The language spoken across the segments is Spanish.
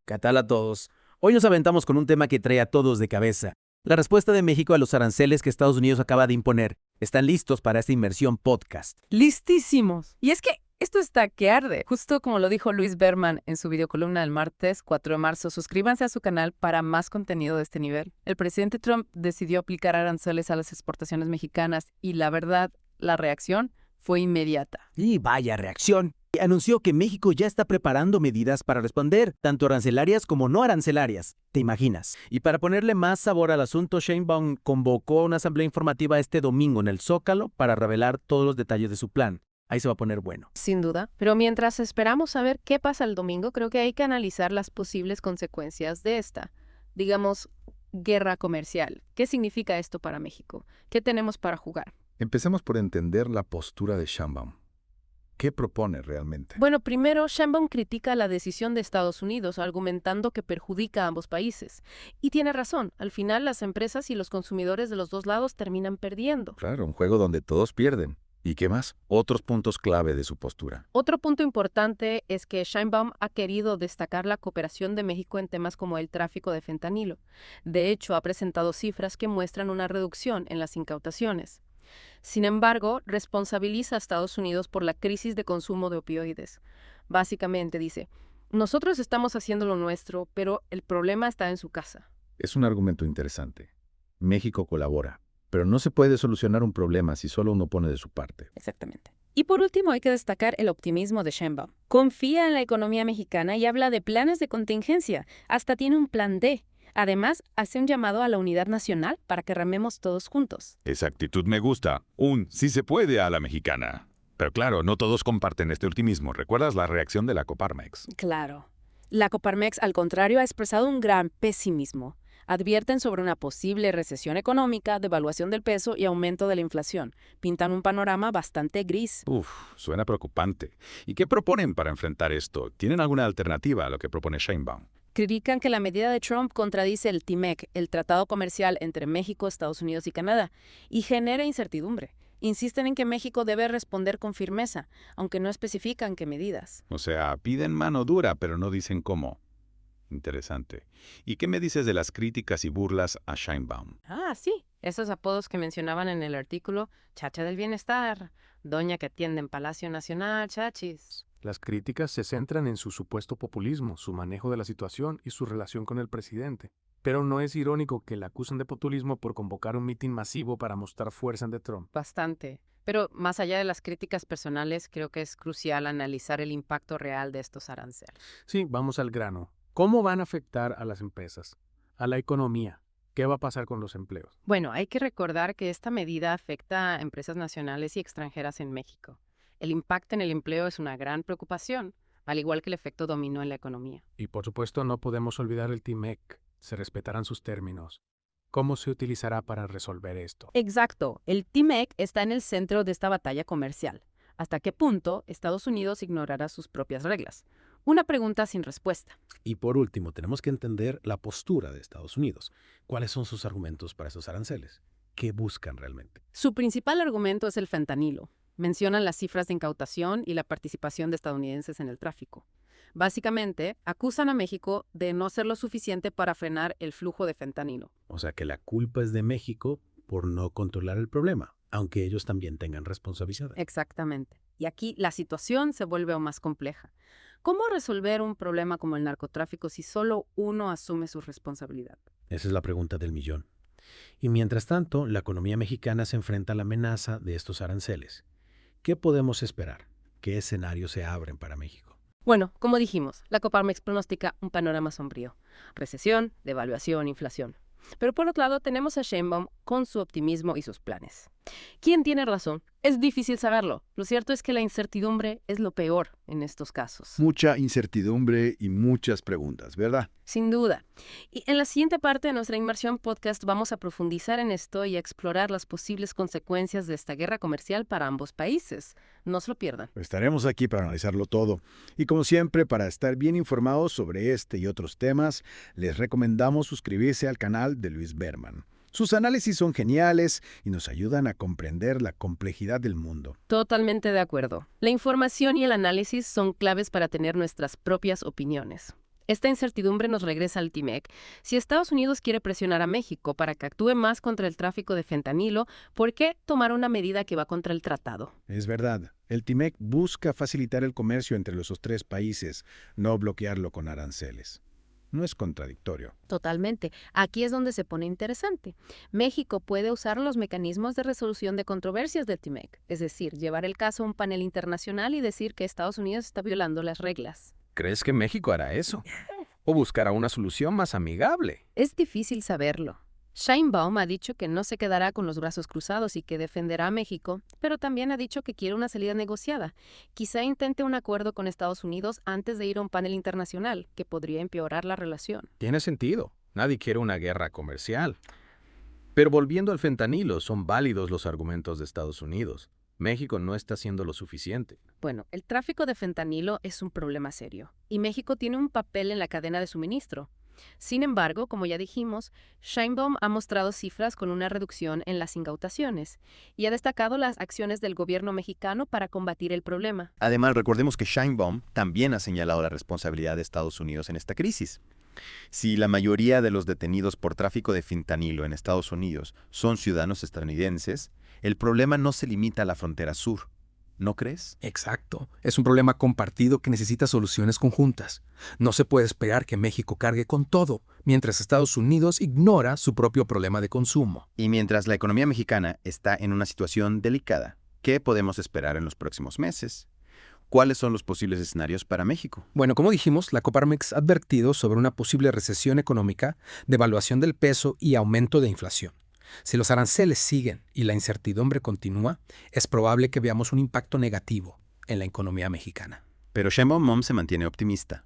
¿Qué tal a todos? Hoy nos aventamos con un tema que trae a todos de cabeza. La respuesta de México a los aranceles que Estados Unidos acaba de imponer. ¿Están listos para esta inmersión podcast? ¡Listísimos! Y es que esto está que arde. Justo como lo dijo Luis Berman en su videocolumna del martes 4 de marzo, suscríbanse a su canal para más contenido de este nivel. El presidente Trump decidió aplicar aranceles a las exportaciones mexicanas y la verdad, la reacción fue inmediata. Y vaya reacción. Anunció que México ya está preparando medidas para responder, tanto arancelarias como no arancelarias. ¿Te imaginas? Y para ponerle más sabor al asunto, Sheinbaum convocó una asamblea informativa este domingo en el Zócalo para revelar todos los detalles de su plan. Ahí se va a poner bueno. Sin duda. Pero mientras esperamos a ver qué pasa el domingo, creo que hay que analizar las posibles consecuencias de esta, digamos, guerra comercial. ¿Qué significa esto para México? ¿Qué tenemos para jugar? Empecemos por entender la postura de Sheinbaum. ¿Qué propone realmente? Bueno, primero, Sheinbaum critica la decisión de Estados Unidos, argumentando que perjudica a ambos países. Y tiene razón, al final las empresas y los consumidores de los dos lados terminan perdiendo. Claro, un juego donde todos pierden. ¿Y qué más? Otros puntos clave de su postura. Otro punto importante es que Sheinbaum ha querido destacar la cooperación de México en temas como el tráfico de fentanilo. De hecho, ha presentado cifras que muestran una reducción en las incautaciones. Sin embargo, responsabiliza a Estados Unidos por la crisis de consumo de opioides. Básicamente dice, nosotros estamos haciendo lo nuestro, pero el problema está en su casa. Es un argumento interesante. México colabora, pero no se puede solucionar un problema si solo uno pone de su parte. Exactamente. Y por último, hay que destacar el optimismo de Sheinbaum. Confía en la economía mexicana y habla de planes de contingencia. Hasta tiene un plan D. Además, hace un llamado a la unidad nacional para que rememos todos juntos. Esa actitud me gusta. Un sí se puede a la mexicana. Pero claro, no todos comparten este optimismo. ¿Recuerdas la reacción de la Coparmex? Claro. La Coparmex, al contrario, ha expresado un gran pesimismo. Advierten sobre una posible recesión económica, devaluación del peso y aumento de la inflación. Pintan un panorama bastante gris. Suena preocupante. ¿Y qué proponen para enfrentar esto? ¿Tienen alguna alternativa a lo que propone Sheinbaum? Critican que la medida de Trump contradice el TMEC, el tratado comercial entre México, Estados Unidos y Canadá, y genera incertidumbre. Insisten en que México debe responder con firmeza, aunque no especifican qué medidas. O sea, piden mano dura, pero no dicen cómo. Interesante. ¿Y qué me dices de las críticas y burlas a Sheinbaum? Sí, esos apodos que mencionaban en el artículo, Chacha del Bienestar, Doña que atiende en Palacio Nacional, Chachis. Las críticas se centran en su supuesto populismo, su manejo de la situación y su relación con el presidente. Pero no es irónico que la acusen de populismo por convocar un mitin masivo para mostrar fuerza ante Trump. Bastante. Pero más allá de las críticas personales, creo que es crucial analizar el impacto real de estos aranceles. Sí, vamos al grano. ¿Cómo van a afectar a las empresas, a la economía? ¿Qué va a pasar con los empleos? Bueno, hay que recordar que esta medida afecta a empresas nacionales y extranjeras en México. El impacto en el empleo es una gran preocupación, al igual que el efecto dominó en la economía. Y por supuesto no podemos olvidar el TMEC. Se respetarán sus términos. ¿Cómo se utilizará para resolver esto? Exacto. El TMEC está en el centro de esta batalla comercial. ¿Hasta qué punto Estados Unidos ignorará sus propias reglas? Una pregunta sin respuesta. Y por último, tenemos que entender la postura de Estados Unidos. ¿Cuáles son sus argumentos para esos aranceles? ¿Qué buscan realmente? Su principal argumento es el fentanilo. Mencionan las cifras de incautación y la participación de estadounidenses en el tráfico. Básicamente, acusan a México de no ser lo suficiente para frenar el flujo de fentanilo. O sea que la culpa es de México por no controlar el problema, aunque ellos también tengan responsabilidad. Exactamente. Y aquí la situación se vuelve aún más compleja. ¿Cómo resolver un problema como el narcotráfico si solo uno asume su responsabilidad? Esa es la pregunta del millón. Y mientras tanto, la economía mexicana se enfrenta a la amenaza de estos aranceles. ¿Qué podemos esperar? ¿Qué escenarios se abren para México? Bueno, como dijimos, la Coparmex pronostica un panorama sombrío. Recesión, devaluación, inflación. Pero por otro lado tenemos a Sheinbaum con su optimismo y sus planes. ¿Quién tiene razón? Es difícil saberlo. Lo cierto es que la incertidumbre es lo peor en estos casos. Mucha incertidumbre y muchas preguntas, ¿verdad? Sin duda. Y en la siguiente parte de nuestra inmersión podcast vamos a profundizar en esto y a explorar las posibles consecuencias de esta guerra comercial para ambos países. No se lo pierdan. Estaremos aquí para analizarlo todo. Y como siempre, para estar bien informados sobre este y otros temas, les recomendamos suscribirse al canal de Luis Berman. Sus análisis son geniales y nos ayudan a comprender la complejidad del mundo. Totalmente de acuerdo. La información y el análisis son claves para tener nuestras propias opiniones. Esta incertidumbre nos regresa al TMEC. Si Estados Unidos quiere presionar a México para que actúe más contra el tráfico de fentanilo, ¿por qué tomar una medida que va contra el tratado? Es verdad, el TMEC busca facilitar el comercio entre los tres países, no bloquearlo con aranceles. No es contradictorio. Totalmente. Aquí es donde se pone interesante. México puede usar los mecanismos de resolución de controversias del TMEC, es decir, llevar el caso a un panel internacional y decir que Estados Unidos está violando las reglas. ¿Crees que México hará eso? ¿O buscará una solución más amigable? Es difícil saberlo. Sheinbaum ha dicho que no se quedará con los brazos cruzados y que defenderá a México, pero también ha dicho que quiere una salida negociada. Quizá intente un acuerdo con Estados Unidos antes de ir a un panel internacional, que podría empeorar la relación. Tiene sentido. Nadie quiere una guerra comercial. Pero volviendo al fentanilo, son válidos los argumentos de Estados Unidos. México no está haciendo lo suficiente. Bueno, el tráfico de fentanilo es un problema serio, y México tiene un papel en la cadena de suministro. Sin embargo, como ya dijimos, Sheinbaum ha mostrado cifras con una reducción en las incautaciones y ha destacado las acciones del gobierno mexicano para combatir el problema. Además, recordemos que Sheinbaum también ha señalado la responsabilidad de Estados Unidos en esta crisis. Si la mayoría de los detenidos por tráfico de fentanilo en Estados Unidos son ciudadanos estadounidenses, el problema no se limita a la frontera sur. ¿No crees? Exacto. Es un problema compartido que necesita soluciones conjuntas. No se puede esperar que México cargue con todo, mientras Estados Unidos ignora su propio problema de consumo. Y mientras la economía mexicana está en una situación delicada, ¿qué podemos esperar en los próximos meses? ¿Cuáles son los posibles escenarios para México? Bueno, como dijimos, la Coparmex ha advertido sobre una posible recesión económica, devaluación del peso y aumento de inflación. Si los aranceles siguen y la incertidumbre continúa, es probable que veamos un impacto negativo en la economía mexicana. Pero Sheinbaum se mantiene optimista.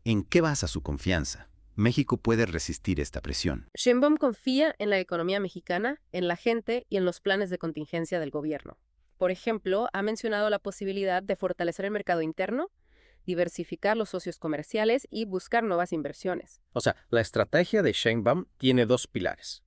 ¿En qué basa su confianza? México puede resistir esta presión. Sheinbaum confía en la economía mexicana, en la gente y en los planes de contingencia del gobierno. Por ejemplo, ha mencionado la posibilidad de fortalecer el mercado interno, diversificar los socios comerciales y buscar nuevas inversiones. O sea, la estrategia de Sheinbaum tiene dos pilares: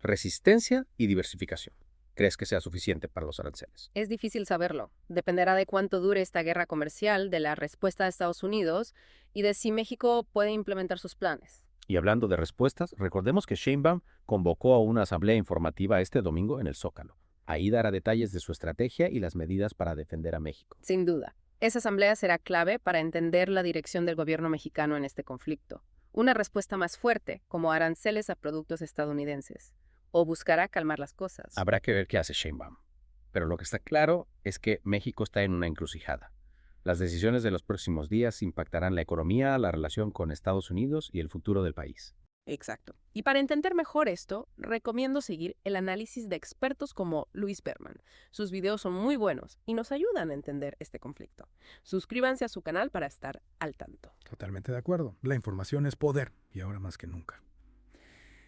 resistencia y diversificación. ¿Crees que sea suficiente para los aranceles? Es difícil saberlo. Dependerá de cuánto dure esta guerra comercial, de la respuesta de Estados Unidos y de si México puede implementar sus planes. Y hablando de respuestas, recordemos que Sheinbaum convocó a una asamblea informativa este domingo en el Zócalo. Ahí dará detalles de su estrategia y las medidas para defender a México. Sin duda. Esa asamblea será clave para entender la dirección del gobierno mexicano en este conflicto. Una respuesta más fuerte, como aranceles a productos estadounidenses. O buscará calmar las cosas. Habrá que ver qué hace Sheinbaum. Pero lo que está claro es que México está en una encrucijada. Las decisiones de los próximos días impactarán la economía, la relación con Estados Unidos y el futuro del país. Exacto. Y para entender mejor esto, recomiendo seguir el análisis de expertos como Luis Berman. Sus videos son muy buenos y nos ayudan a entender este conflicto. Suscríbanse a su canal para estar al tanto. Totalmente de acuerdo. La información es poder, y ahora más que nunca.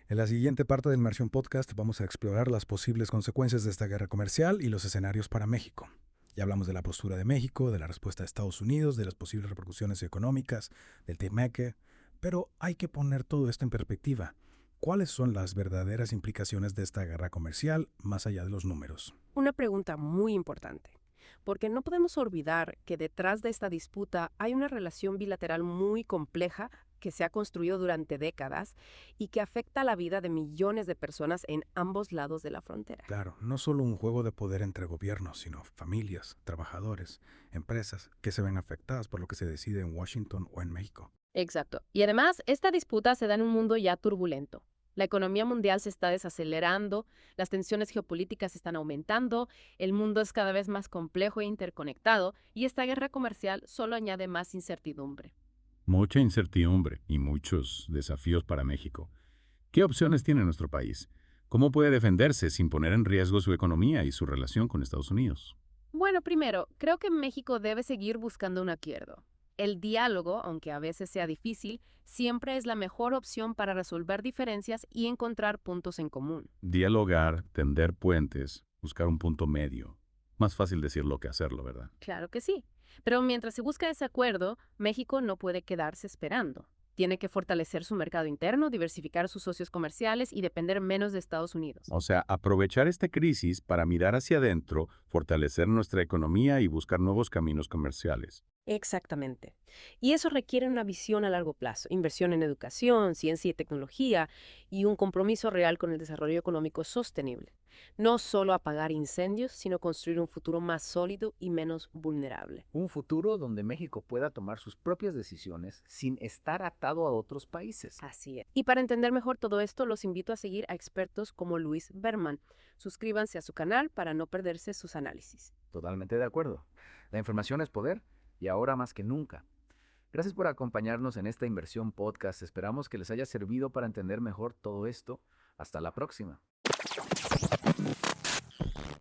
En la siguiente parte del Inmersión Podcast vamos a explorar las posibles consecuencias de esta guerra comercial y los escenarios para México. Ya hablamos de la postura de México, de la respuesta de Estados Unidos, de las posibles repercusiones económicas, del TMEC, pero hay que poner todo esto en perspectiva. ¿Cuáles son las verdaderas implicaciones de esta guerra comercial más allá de los números? Una pregunta muy importante, porque no podemos olvidar que detrás de esta disputa hay una relación bilateral muy compleja que se ha construido durante décadas y que afecta la vida de millones de personas en ambos lados de la frontera. Claro, no solo un juego de poder entre gobiernos, sino familias, trabajadores, empresas que se ven afectadas por lo que se decide en Washington o en México. Exacto. Y además, esta disputa se da en un mundo ya turbulento. La economía mundial se está desacelerando, las tensiones geopolíticas están aumentando, el mundo es cada vez más complejo e interconectado, y esta guerra comercial solo añade más incertidumbre. Mucha incertidumbre y muchos desafíos para México. ¿Qué opciones tiene nuestro país? ¿Cómo puede defenderse sin poner en riesgo su economía y su relación con Estados Unidos? Bueno, primero, creo que México debe seguir buscando un acuerdo. El diálogo, aunque a veces sea difícil, siempre es la mejor opción para resolver diferencias y encontrar puntos en común. Dialogar, tender puentes, buscar un punto medio. Más fácil decirlo que hacerlo, ¿verdad? Claro que sí. Pero mientras se busca ese acuerdo, México no puede quedarse esperando. Tiene que fortalecer su mercado interno, diversificar sus socios comerciales y depender menos de Estados Unidos. O sea, aprovechar esta crisis para mirar hacia adentro, fortalecer nuestra economía y buscar nuevos caminos comerciales. Exactamente. Y eso requiere una visión a largo plazo, inversión en educación, ciencia y tecnología y un compromiso real con el desarrollo económico sostenible. No solo apagar incendios, sino construir un futuro más sólido y menos vulnerable. Un futuro donde México pueda tomar sus propias decisiones sin estar atado a otros países. Así es. Y para entender mejor todo esto, los invito a seguir a expertos como Luis Berman. Suscríbanse a su canal para no perderse sus análisis. Totalmente de acuerdo. La información es poder y ahora más que nunca. Gracias por acompañarnos en esta Inversión Podcast. Esperamos que les haya servido para entender mejor todo esto. Hasta la próxima.